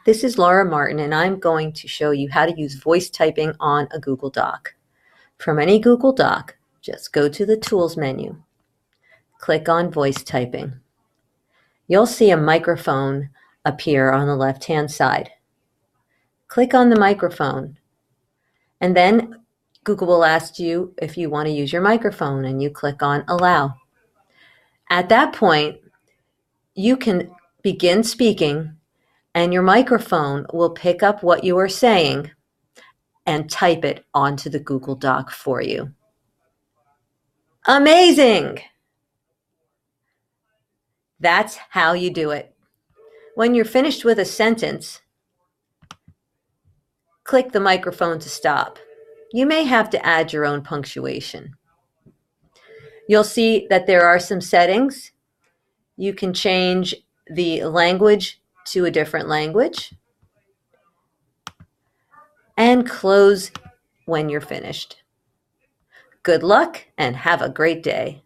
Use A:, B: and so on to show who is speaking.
A: This is Laura Martin, and I'm going to show you how to use voice typing on a Google Doc. From any Google Doc, just go to the Tools menu, click on Voice Typing. You'll see a microphone appear on the left-hand side. Click on the microphone, and then Google will ask you if you want to use your microphone, and you click on Allow. At that point, you can begin speaking, and your microphone will pick up what you are saying and type it onto the Google Doc for you. Amazing! That's how you do it. When you're finished with a sentence, click the microphone to stop. You may have to add your own punctuation. You'll see that there are some settings. You can change the language to a different language and close when you're finished. Good luck and have a great day.